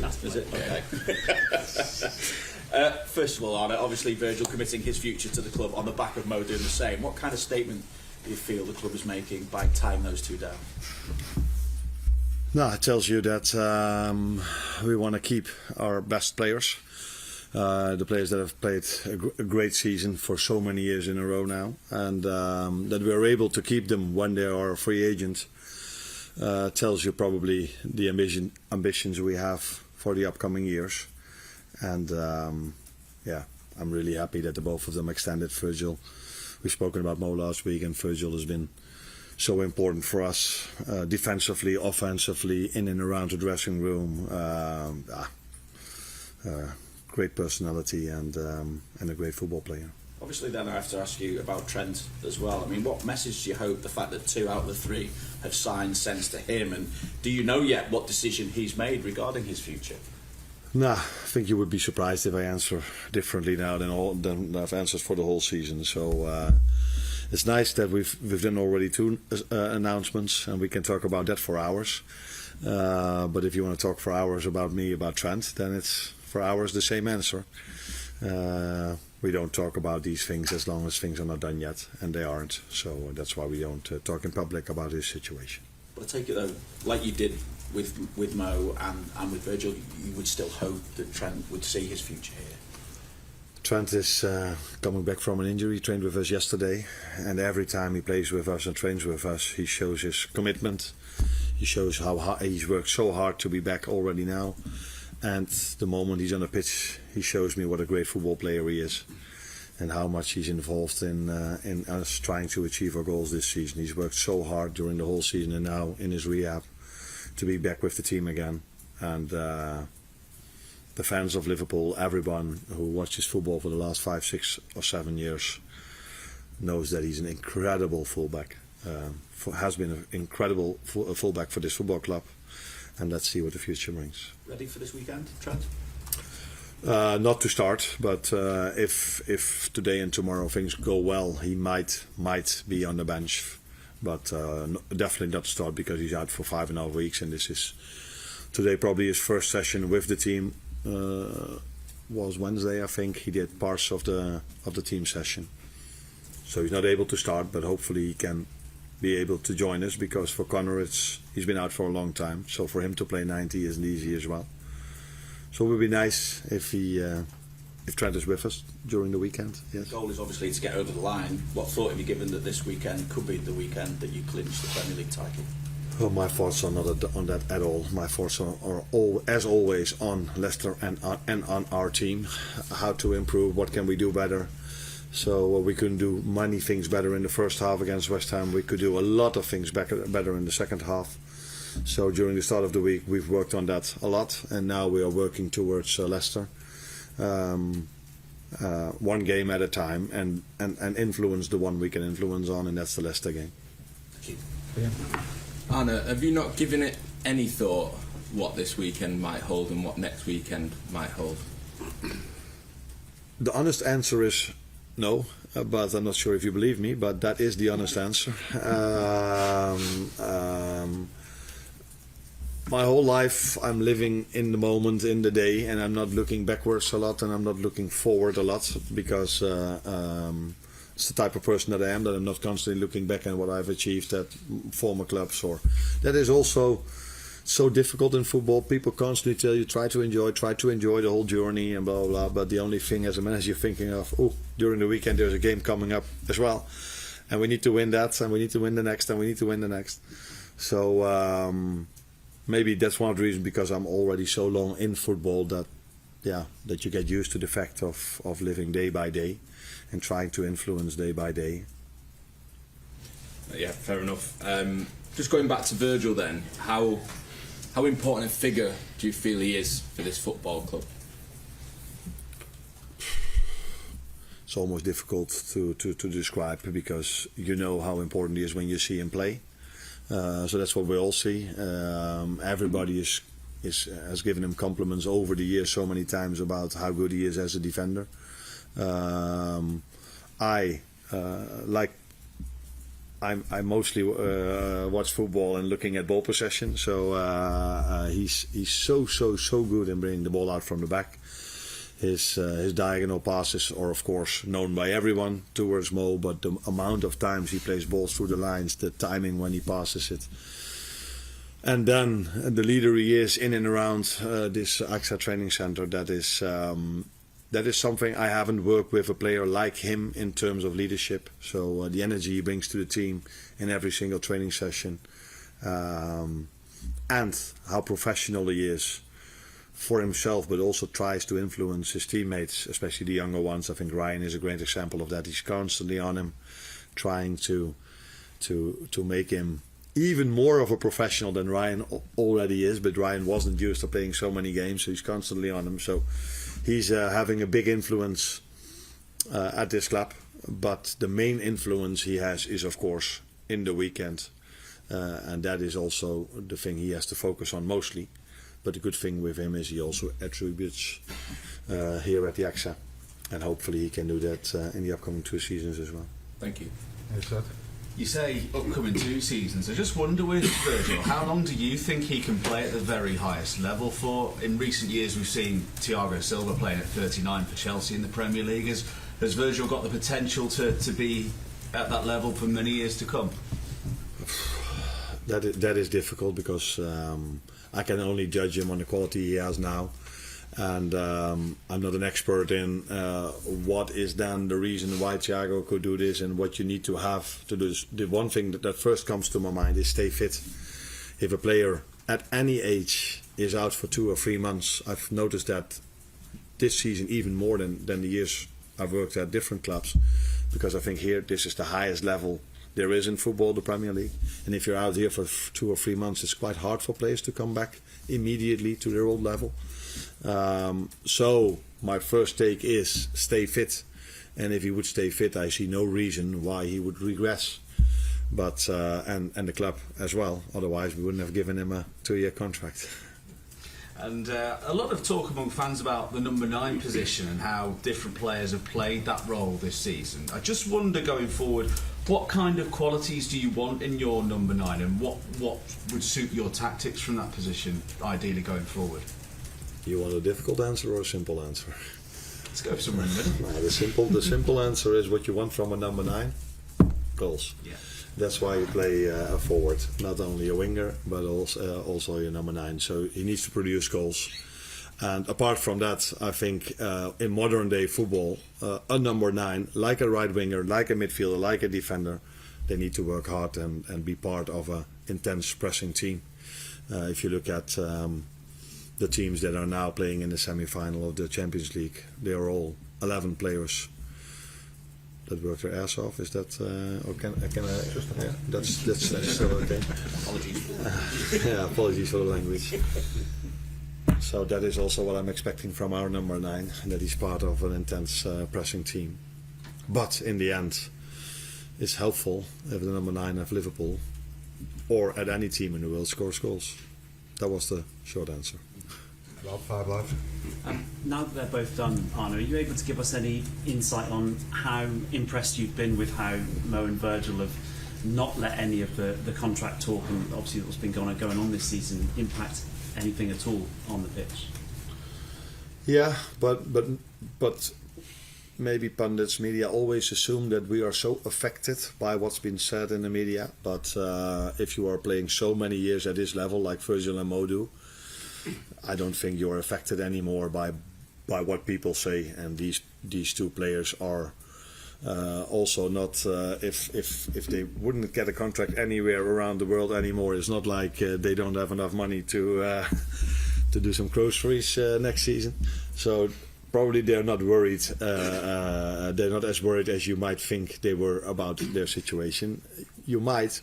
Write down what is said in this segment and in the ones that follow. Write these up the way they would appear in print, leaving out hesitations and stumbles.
Is it? Okay. First of all, Arne, obviously Virgil committing his future to the club on the back of Mo doing the same. What kind of statement do you feel the club is making by tying those two down? No, it tells you that we want to keep our best players. The players that have played a great season for so many years in a row now, and that we are able to keep them when they are a free agent, tells you probably the ambitions we have for the upcoming years. And I'm really happy that the both of them extended. Virgil, we've spoken about Mo last week, and Virgil has been so important for us defensively, offensively, in and around the dressing room. Great personality and a great football player. Obviously, then I have to ask you about Trent as well. I mean, what message do you hope the fact that 2 out of the 3 have signed sends to him? And do you know yet what decision he's made regarding his future? No, I think you would be surprised if I answer differently now than I've answered for the whole season. So it's nice that we've done already 2 announcements, and we can talk about that for hours. But if you want to talk for hours about me, about Trent, then it's for hours the same answer. We don't talk about these things as long as things are not done yet, and they aren't. So that's why we don't talk in public about his situation. But I take it though, like you did with Mo and with Virgil, you would still hope that Trent would see his future here. Trent is coming back from an injury. He trained with us yesterday, and every time he plays with us and trains with us, he shows his commitment. He shows how he's worked so hard to be back already now. And the moment he's on the pitch, he shows me what a great football player he is, and how much he's involved in us trying to achieve our goals this season. He's worked so hard during the whole season and now in his rehab to be back with the team again. And the fans of Liverpool, everyone who watches football for the last 5, 6 or 7 years, knows that he's an incredible fullback. Has been an incredible fullback for this football club. And let's see what the future brings. Ready for this weekend, Trent? Not to start, but if today and tomorrow things go well, he might be on the bench, but definitely not start because he's out for 5.5 weeks, and this is today probably his first session with the team. Was Wednesday, I think. He did parts of the team session, so he's not able to start, but hopefully he can be able to join us, because for Connor he's been out for a long time, so for him to play 90 isn't easy as well. So it would be nice if Trent is with us during the weekend. Yes. The goal is obviously to get over the line. What thought have you given that this weekend could be the weekend that you clinch the Premier League title? Well, my thoughts are not on that at all. My thoughts are all, as always, on Leicester and on our team. How to improve, what can we do better. So we couldn't do many things better in the first half against West Ham. We could do a lot of things better in the second half. So during the start of the week we've worked on that a lot, and now we are working towards Leicester. One game at a time, and influence the one we can influence on, and that's the Leicester game. Thank you. Yeah. Arne, have you not given it any thought what this weekend might hold and what next weekend might hold? The honest answer is no, but I'm not sure if you believe me, but that is the honest answer. My whole life I'm living in the moment, in the day, and I'm not looking backwards a lot, and I'm not looking forward a lot, because it's the type of person that I am, that I'm not constantly looking back at what I've achieved at former clubs. Or that is also so difficult in football. People constantly tell you try to enjoy the whole journey and blah blah blah. But the only thing as a manager you're thinking of, during the weekend there's a game coming up as well, and we need to win that, and we need to win the next, and we need to win the next. So maybe that's one of the reasons, because I'm already so long in football, that you get used to the fact of living day by day and trying to influence day by day. Yeah, fair enough. Just going back to Virgil then, how important a figure do you feel he is for this football club? It's almost difficult to describe, because you know how important he is when you see him play. So that's what we all see. Everybody has given him compliments over the years so many times about how good he is as a defender. I like I mostly watch football and looking at ball possession. So he's so good in bringing the ball out from the back. His diagonal passes are of course known by everyone towards Mo, but the amount of times he plays balls through the lines, the timing when he passes it, and then the leader he is in and around this AXA training center. That is something I haven't worked with a player like him in terms of leadership. So the energy he brings to the team in every single training session, and how professional he is for himself, but also tries to influence his teammates, especially the younger ones. I think Ryan is a great example of that. He's constantly on him, trying to make him even more of a professional than Ryan already is. But Ryan wasn't used to playing so many games, so he's constantly on him. So he's having a big influence at this club. But the main influence he has is, of course, in the weekend, and that is also the thing he has to focus on mostly. But the good thing with him is he also attributes here at the AXA, and hopefully he can do that in the upcoming 2 seasons as well. Thank you. Yes, sir. You say upcoming 2 seasons. I just wonder with Virgil, how long do you think he can play at the very highest level for? In recent years, we've seen Thiago Silva playing at 39 for Chelsea in the Premier League. Has Virgil got the potential to be at that level for many years to come? That is difficult because I can only judge him on the quality he has now, and I'm not an expert in what is then the reason why Thiago could do this and what you need to have to do this. The one thing that first comes to my mind is stay fit. If a player at any age is out for 2 or 3 months, I've noticed that this season even more than the years I've worked at different clubs, because I think here this is the highest level there is in football, the Premier League. And if you're out here for 2 or 3 months, it's quite hard for players to come back immediately to their old level. So my first take is stay fit. And if he would stay fit, I see no reason why he would regress. But and the club as well. Otherwise, we wouldn't have given him a 2-year contract. And a lot of talk among fans about the number 9 position and how different players have played that role this season. I just wonder, going forward, what kind of qualities do you want in your number 9, and what would suit your tactics from that position, ideally going forward? You want a difficult answer or a simple answer? Let's go somewhere in the middle. The simple answer is what you want from a number 9: goals. Yeah. That's why you play a forward, not only a winger, but also your number 9. So he needs to produce goals. And apart from that, I think in modern day football, a number 9, like a right winger, like a midfielder, like a defender, they need to work hard and be part of an intense pressing team. If you look at the teams that are now playing in the semi-final of the Champions League, they are all 11 players that work their ass off. Is that or can I? Yeah, that's still okay. Apologies. Yeah, apologies for the language. So that is also what I'm expecting from our number 9, that he's part of an intense pressing team. But in the end, it's helpful if the number 9 of Liverpool or at any team in the world scores goals. That was the short answer. About 5 live. Now that they're both done, Arne, are you able to give us any insight on how impressed you've been with how Mo and Virgil have not let any of the contract talk, and obviously what's been going on this season, impact anything at all on the pitch? Yeah, but maybe pundits, media always assume that we are so affected by what's been said in the media. But if you are playing so many years at this level, like Virgil and Mo do, I don't think you're affected anymore by what people say. And these 2 players are also not. If they wouldn't get a contract anywhere around the world anymore, it's not like they don't have enough money to do some groceries next season. So probably they're not worried. They're not as worried as you might think they were about their situation. You might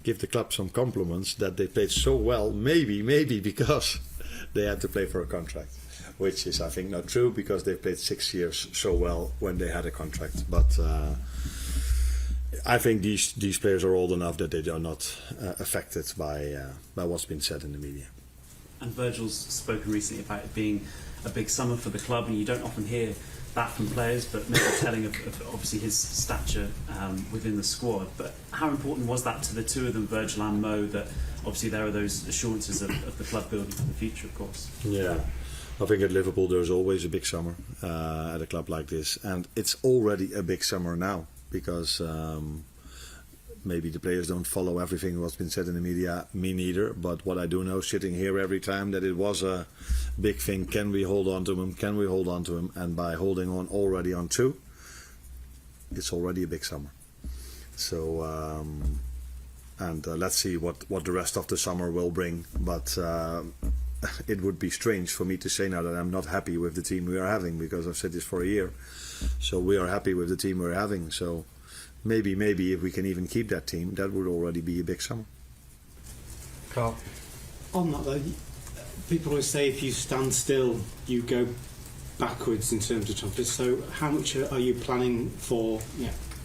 give the club some compliments that they played so well, maybe because they had to play for a contract, which is, I think, not true, because they played 6 years so well when they had a contract. But I think these players are old enough that they are not affected by what's been said in the media. And Virgil's spoken recently about it being a big summer for the club, and you don't often hear that from players, but maybe telling of obviously his stature within the squad. But how important was that to the two of them, Virgil and Mo, that obviously there are those assurances of the club building for the future, of course? Yeah, I think at Liverpool there's always a big summer at a club like this, and it's already a big summer now because maybe the players don't follow everything what's been said in the media, me neither, but what I do know sitting here every time that it was a big thing. Can we hold on to him? Can we hold on to him? And by holding on already on 2, it's already a big summer. So let's see what the rest of the summer will bring, but it would be strange for me to say now that I'm not happy with the team we are having, because I've said this for a year. So we are happy with the team we're having, so maybe if we can even keep that team, that would already be a big summer. Carl? On that though, people always say if you stand still, you go backwards in terms of transfers. So how much are you planning for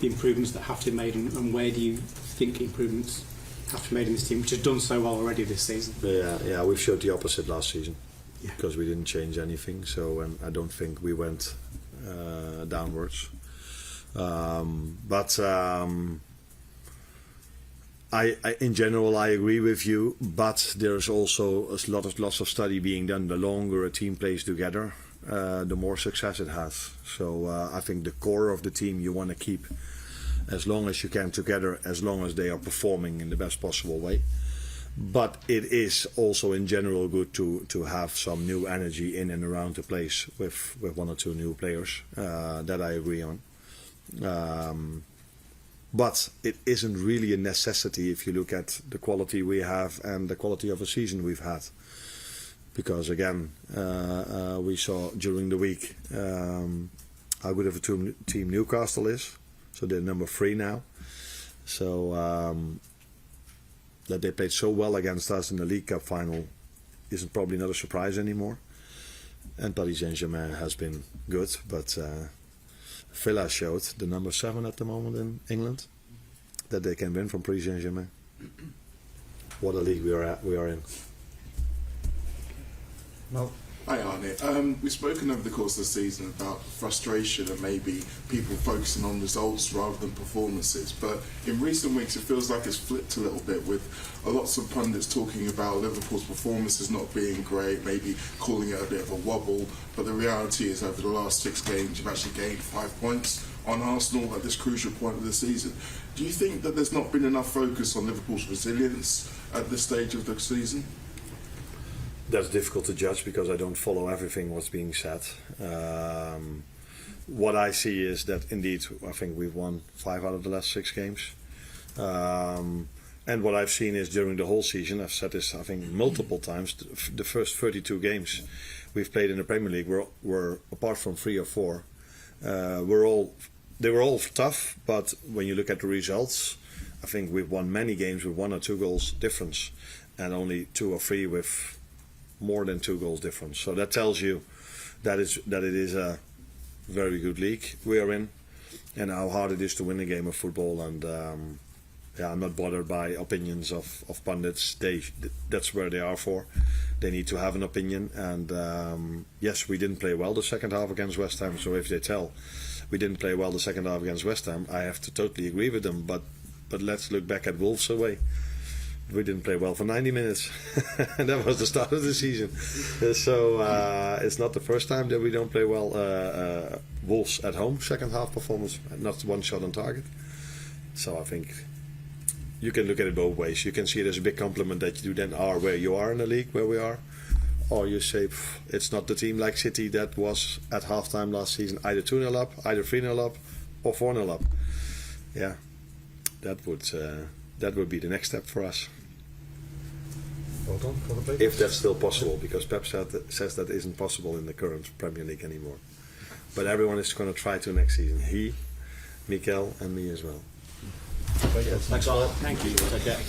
the improvements that have to be made, and where do you think improvements have to be made in this team, which has done so well already this season? Yeah, we showed the opposite last season, Yeah. because we didn't change anything. So, and I don't think we went downwards. I in general I agree with you, but there's also lots of study being done. The longer a team plays together, the more success it has. So I think the core of the team you want to keep as long as you can together, as long as they are performing in the best possible way. But it is also in general good to have some new energy in and around the place with 1 or 2 new players. That I agree on. But it isn't really a necessity if you look at the quality we have and the quality of a season we've had. Because again, we saw during the week how good of a team Newcastle is. So they're number 3 now. So that they played so well against us in the League Cup final isn't probably not a surprise anymore. And Paris Saint-Germain has been good, but Villa showed, the number 7 at the moment in England, that they can win from Paris Saint-Germain. What a league we are in. No. Hi Arne, we've spoken over the course of the season about frustration and maybe people focusing on results rather than performances, but in recent weeks it feels like it's flipped a little bit, with lots of pundits talking about Liverpool's performances not being great, maybe calling it a bit of a wobble, but the reality is over the last 6 games you've actually gained 5 points on Arsenal at this crucial point of the season. Do you think that there's not been enough focus on Liverpool's resilience at this stage of the season? That's difficult to judge because I don't follow everything what's being said. What I see is that indeed I think we've won 5 out of the last 6 games. And what I've seen is during the whole season, I've said this I think multiple times, the first 32 games we've played in the Premier League were apart from 3 or 4, they were all tough, but when you look at the results, I think we've won many games with 1 or 2 goals difference, and only 2 or 3 with more than 2 goals difference. So that tells you that it is a very good league we are in, and how hard it is to win a game of football. And I'm not bothered by opinions of pundits. That's where they are for. They need to have an opinion. And yes, we didn't play well the second half against West Ham. So if they tell we didn't play well the second half against West Ham, I have to totally agree with them. But let's look back at Wolves away. We didn't play well for 90 minutes, and that was the start of the season. So it's not the first time that we don't play well. Wolves at home, second half performance, not 1 shot on target. So I think you can look at it both ways. You can see it as a big compliment that you then are where you are in the league, where we are, or you say it's not the team like City that was at halftime last season either 2-0 up, either 3-0 up, or 4-0 up. Yeah, that would be the next step for us. Well done for the Beatles. If that's still possible, because Pep says that isn't possible in the current Premier League anymore. But everyone is going to try to next season. He, Mikel, and me as well. Beatles. Thanks, Arne. Thank you. Take care.